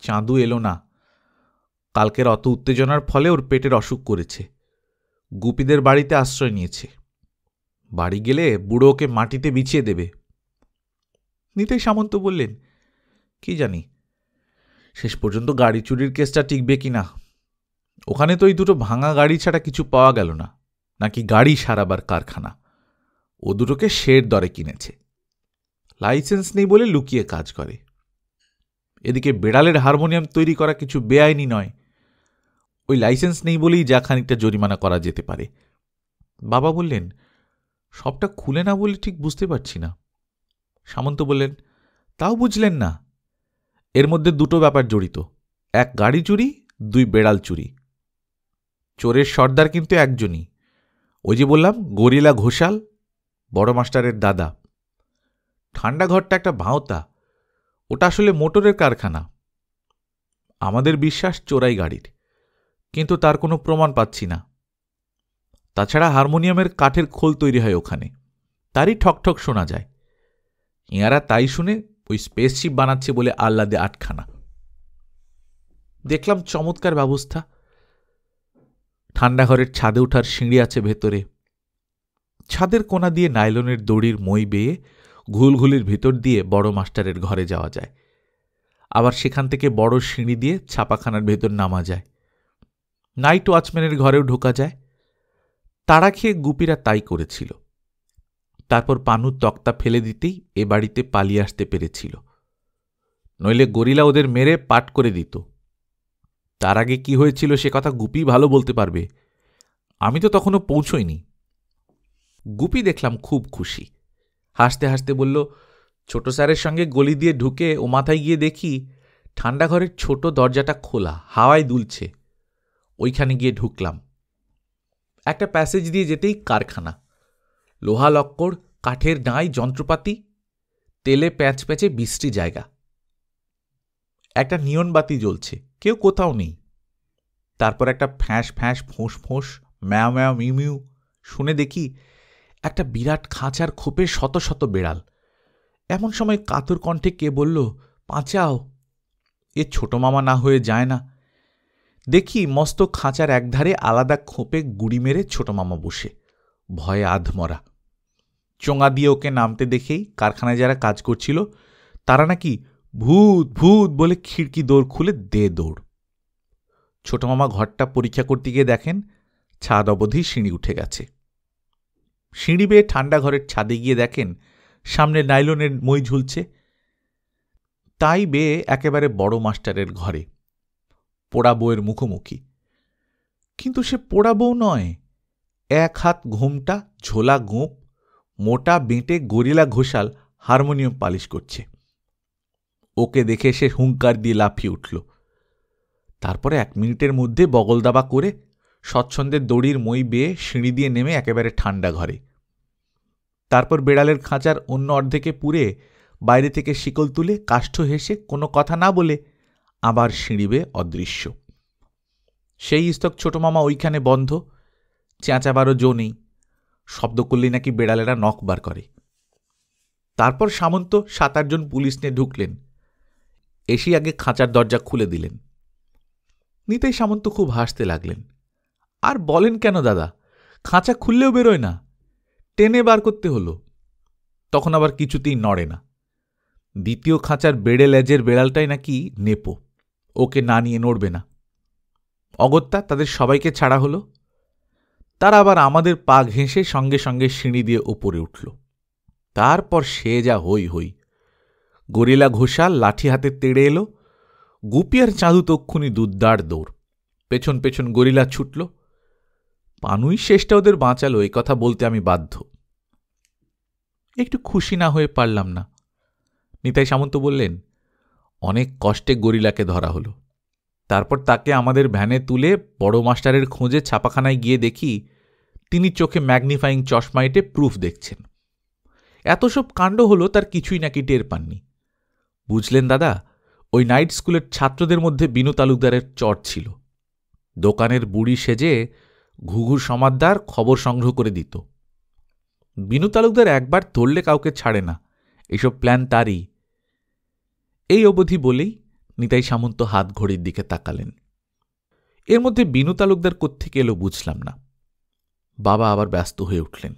চাঁদু এলো না। কালকের অত উত্তেজনার ফলে ওর পেটের অসুখ করেছে। গুপিদের বাড়িতে আশ্রয় নিয়েছে। বাড়ি গেলে বুড়ো ওকে মাটিতে বিছিয়ে দেবে। নিতাই সামন্ত বললেন, কি জানি শেষ পর্যন্ত গাড়ি চুরির কেসটা টিকবে কিনা। ওখানে তো এই দুটো ভাঙা গাড়ি ছাড়া কিছু পাওয়া গেল না, নাকি গাড়ি সারাবার কারখানা। ও দুটোকে শের দরে কিনেছে, লাইসেন্স নেই বলে লুকিয়ে কাজ করে। এদিকে বেড়ালের হারমোনিয়াম তৈরি করা কিছু বেআইনি নয়, ওই লাইসেন্স নেই বলেই যা খানিকটা জরিমানা করা যেতে পারে। বাবা বললেন, সবটা খুলে না বলে ঠিক বুঝতে পারছি না। সামন্ত বললেন, তাও বুঝলেন না? এর মধ্যে দুটো ব্যাপার জড়িত, 1 গাড়ি চুরি, 2 বেড়াল চুরি। চোরের সর্দার কিন্তু একজনই, ওই যে বললাম গরিলা ঘোষাল, বড় মাস্টারের দাদা। ঠান্ডা ঘরটা একটা ভাঁওতা, ওটা আসলে মোটরের কারখানা। আমাদের বিশ্বাস চোরাই গাড়ির, কিন্তু তার কোনো প্রমাণ পাচ্ছি না। তাছাড়া হারমোনিয়ামের কাঠের খোল তৈরি হয় ওখানে, তারই ঠকঠক শোনা যায়। এঁরা তাই শুনে ওই স্পেসশিপ বানাচ্ছে বলে আহ্লাদে 8খানা। দেখলাম চমৎকার ব্যবস্থা। ঠান্ডা ঘরের ছাদে ওঠার সিঁড়ি আছে ভেতরে। ছাদের কোণা দিয়ে নাইলনের দড়ির মই বেয়ে ঘুলঘুলির ভিতর দিয়ে বড় মাস্টারের ঘরে যাওয়া যায়। আবার সেখান থেকে বড় সিঁড়ি দিয়ে ছাপাখানার ভেতর নামা যায়। নাইট ওয়াচম্যানের ঘরেও ঢোকা যায়। তাড়া খেয়ে গুপিরা তাই করেছিল। তারপর পানুর তক্তা ফেলে দিতেই এ বাড়িতে পালিয়ে আসতে পেরেছিল, নইলে গরিলা ওদের মেরে পাট করে দিত। তার আগে কি হয়েছিল সে কথা গুপি ভালো বলতে পারবে, আমি তো তখনও পৌঁছইনি। গুপি দেখলাম খুব খুশি, হাসতে হাসতে বলল, ছোট স্যারের সঙ্গে গলি দিয়ে ঢুকে ও মাথায় গিয়ে দেখি ঠান্ডা ঘরের ছোট দরজাটা খোলা, হাওয়ায় দুলছে। ওইখানে গিয়ে ঢুকলাম। একটা প্যাসেজ দিয়ে যেতেই কারখানা, লোহা লক্কর, কাঠের ডাঁই, যন্ত্রপাতি, তেলে প্যাঁচ প্যাঁচে বিশ্রী জায়গা। একটা নিয়ন বাতি জ্বলছে, কেউ কোথাও নেই। তারপর একটা ফ্যাঁস ফ্যাঁস, ফোঁস ফোঁস, ম্যাও ম্যাও, মিউ মিউ শুনে দেখি একটা বিরাট খাঁচার খোপে শত শত বেড়াল। এমন সময় কাতর কণ্ঠে কে বলল, বাঁচাও, এ ছোট মামা না হয়ে যায় না। দেখি মস্ত খাঁচার একধারে আলাদা খোপে গুড়ি মেরে ছোট মামা বসে, ভয়ে আধমরা। চোঙা দিয়ে ওকে নামতে দেখেই কারখানায় যারা কাজ করছিল তারা নাকি ভূত ভূত বলে খিড়কি দৌড় খুলে দে দৌড়। ছোট মামা ঘরটা পরীক্ষা করতে গিয়ে দেখেন ছাদ অবধি সিঁড়ি উঠে গেছে। সিঁড়ি বেয়ে ঠান্ডা ঘরের ছাদে গিয়ে দেখেন সামনে নাইলনের মই ঝুলছে। তাই বেয়ে একেবারে বড় মাস্টারের ঘরে, পোড়া বউয়ের মুখোমুখি। কিন্তু সে পোড়া বউ নয়, এক হাত ঘোমটা, ঝোলা গোঁপ, মোটা বেঁটে গরিলা ঘোষাল হারমোনিয়াম পালিশ করছে। ওকে দেখে সে হুঙ্কার দিয়ে লাফিয়ে উঠল। তারপরে 1 মিনিটের মধ্যে বগল দাবা করে স্বচ্ছন্দের দড়ির মই বেয়ে সিঁড়ি দিয়ে নেমে একেবারে ঠান্ডা ঘরে। তারপর বেড়ালের খাঁচার অন্য অর্ধেকে পুড়ে বাইরে থেকে শিকল তুলে কাষ্ঠ হেসে কোনো কথা না বলে আবার সিঁড়ি বেয়ে অদৃশ্য। সেই স্তক ছোট মামা ওইখানে বন্ধ, চেঁচাবারও জো নেই। শব্দ করলেই নাকি বেড়ালেরা নখ বার করে। তারপর সামন্ত 7-8 জন পুলিশ নিয়ে ঢুকলেন, এসেই আগে খাঁচার দরজা খুলে দিলেন। নিতাই সামন্ত খুব হাসতে লাগলেন। আর বলেন কেন দাদা, খাঁচা খুললেও বেরোয় না, টেনে বার করতে হলো। তখন আবার কিছুতেই নড়ে না। দ্বিতীয় খাঁচার বেড়ে লেজের বেড়ালটাই নাকি নেপো, ওকে না নিয়ে নড়বে না। অগত্যা তাদের সবাইকে ছাড়া হলো। তারা আবার আমাদের পা ঘেঁষে সঙ্গে সঙ্গে সিঁড়ি দিয়ে ওপরে উঠল। তারপর সে যা হই হই। গরিলা ঘোষাল লাঠি হাতে তেড়ে এলো। গুপি আর চাঁদু তক্ষুনি দুদ্দার দৌড়। পেছন পেছন গরিলা ছুটল। পানুই শেষটা ওদের বাঁচালো, এই কথা বলতে আমি বাধ্য। একটু খুশি না হয়ে পারলাম না। নিতাই সামন্ত বললেন, অনেক কষ্টে গরিলাকে ধরা হলো। তারপর তাকে আমাদের ভ্যানে তুলে বড় মাস্টারের খোঁজে ছাপাখানায় গিয়ে দেখি তিনি চোখে ম্যাগনিফাইং চশমা এঁটে প্রুফ দেখছেন। এত সব কাণ্ড হলো, তার কিছুই নাকি টের পাননি। বুঝলেন দাদা, ওই নাইট স্কুলের ছাত্রদের মধ্যে বিনু তালুকদারের চট ছিল। দোকানের বুড়ি সেজে ঘুঘুর সমাদদার খবর সংগ্রহ করে দিত। বিনু তালুকদার একবার ধরলে কাউকে ছাড়ে না, এসব প্ল্যান তারই। এই অবধি বলেই নিতাই সামন্ত হাত ঘড়ির দিকে তাকালেন। এর মধ্যে বিনু তালুকদার কোত্থেকে এলো বুঝলাম না। বাবা আবার ব্যস্ত হয়ে উঠলেন।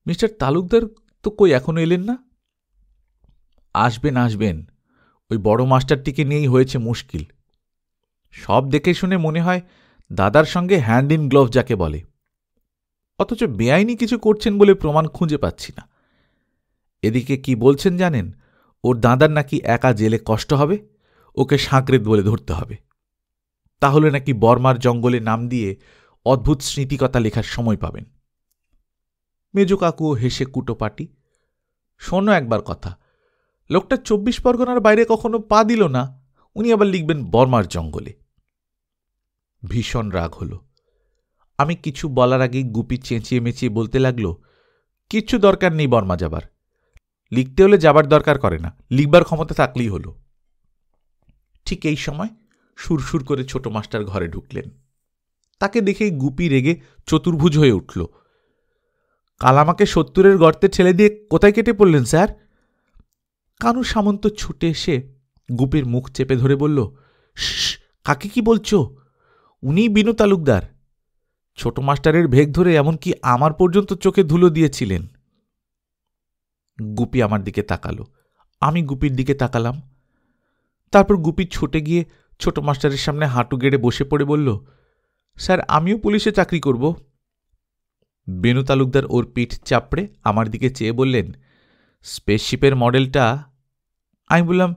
মিস্টার তালুকদার তো কই এখনো এলেন না? আসবেন আসবেন, ওই বড় মাস্টারটিকে নিয়েই হয়েছে মুশকিল। সব দেখে শুনে মনে হয় দাদার সঙ্গে হ্যান্ড ইন গ্লোভ যাকে বলে, অথচ বেআইনি কিছু করছেন বলে প্রমাণ খুঁজে পাচ্ছি না। এদিকে কি বলছেন জানেন, ওর দাদার নাকি একা জেলে কষ্ট হবে, ওকে সাঁকরেত বলে ধরতে হবে। তাহলে নাকি বর্মার জঙ্গলে নাম দিয়ে অদ্ভুত স্মৃতিকথা লেখার সময় পাবেন। মেজো কাকুও হেসে কুটোপাটি, শোনো একবার কথা, লোকটা 24 পরগনার বাইরে কখনো পা দিল না, উনি আবার লিখবেন বর্মার জঙ্গলে। ভীষণ রাগ হল। আমি কিছু বলার আগেই গুপি চেঁচিয়ে মেচিয়ে বলতে লাগলো, কিচ্ছু দরকার নেই বর্মা যাবার, লিখতে হলে যাবার দরকার করে না, লিখবার ক্ষমতা থাকলেই হলো। ঠিক এই সময় সুরসুর করে ছোট মাস্টার ঘরে ঢুকলেন। তাকে দেখেই গুপি রেগে চতুর্ভুজ হয়ে উঠল। কাল আমাকে 70-এর গর্তে ঠেলে দিয়ে কোথায় কেটে পড়লেন স্যার? কানু সামন্ত ছুটে এসে গুপির মুখ চেপে ধরে বলল, কাকে কি বলছো? উনিই বিনু তালুকদার। ছোট মাস্টারের ভেগ ধরে এমনকি আমার পর্যন্ত চোখে ধুলো দিয়েছিলেন। গুপি আমার দিকে তাকালো, আমি গুপির দিকে তাকালাম। তারপর গুপি ছুটে গিয়ে ছোট মাস্টারের সামনে হাঁটু গেড়ে বসে পড়ে বলল, স্যার আমিও পুলিশে চাকরি করব। বেনু তালুকদার ওর পিঠ চাপড়ে আমার দিকে চেয়ে বললেন, স্পেসশিপের মডেলটা? আমি বললাম,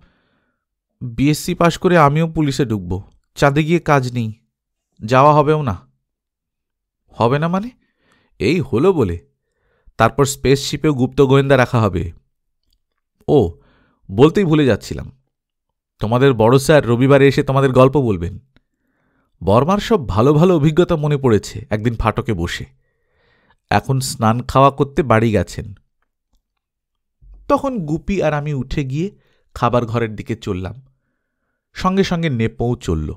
বিএসসি পাশ করে আমিও পুলিশে ঢুকব, চাঁদে গিয়ে কাজ নেই, যাওয়া হবেও না। হবে না মানে? এই হলো বলে। তারপর স্পেসশিপেও গুপ্ত গোয়েন্দা রাখা হবে। ও, বলতেই ভুলে যাচ্ছিলাম, তোমাদের বড় স্যার রবিবারে এসে তোমাদের গল্প বলবেন। বর্মার সব ভালো ভালো অভিজ্ঞতা মনে পড়েছে একদিন ফাটকে বসে। এখন স্নান খাওয়া করতে বাড়ি গেছেন। তখন গুপি আর আমি উঠে গিয়ে খাবার ঘরের দিকে চললাম। সঙ্গে সঙ্গে নেপোও চলল,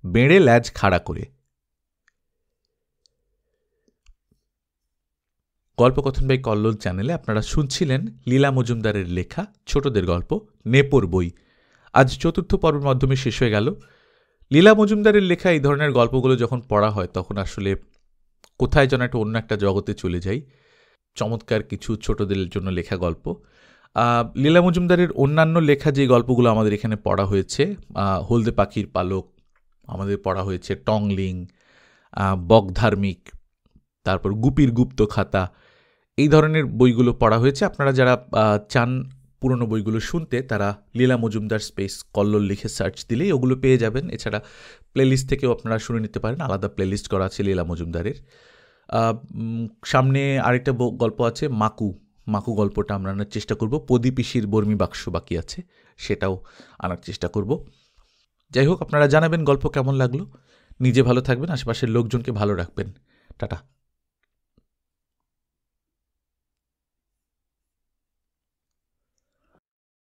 বেড়ে ল্যাজ খাড়া করে। গল্পকথন বাই কল্লোল চ্যানেলে আপনারা শুনছিলেন লীলা মজুমদারের লেখা ছোটদের গল্প নেপোর বই। আজ চতুর্থ পর্বের মাধ্যমে শেষ হয়ে গেল। লীলা মজুমদারের লেখা এই ধরনের গল্পগুলো যখন পড়া হয় তখন আসলে কোথায় যেন একটা অন্য একটা জগতে চলে যাই। চমৎকার কিছু ছোটদের জন্য লেখা গল্প। লীলা মজুমদারের অন্যান্য লেখা যে গল্পগুলো আমাদের এখানে পড়া হয়েছে, হলদে পাখির পালক আমাদের পড়া হয়েছে, টংলিং, বকধার্মিক, তারপর গুপির গুপ্ত খাতা, এই ধরনের বইগুলো পড়া হয়েছে। আপনারা যারা চান পুরনো বইগুলো শুনতে তারা লীলা মজুমদার স্পেস কল্লোল লিখে সার্চ দিলেই ওগুলো পেয়ে যাবেন। এছাড়া প্লেলিস্ট থেকেও আপনারা শুনে নিতে পারেন, আলাদা প্লেলিস্ট করা আছে লীলা মজুমদারের। সামনে আরেকটা গল্প আছে মাকু। মাকু গল্পটা আমরা আনার চেষ্টা করব। প্রদীপিসির বর্মী বাক্স বাকি আছে, সেটাও আনার চেষ্টা করব। যাই হোক, আপনারা জানাবেন গল্প কেমন লাগলো। নিজে ভালো থাকবেন, আশেপাশের লোকজনকে ভালো রাখবেন। টাটা।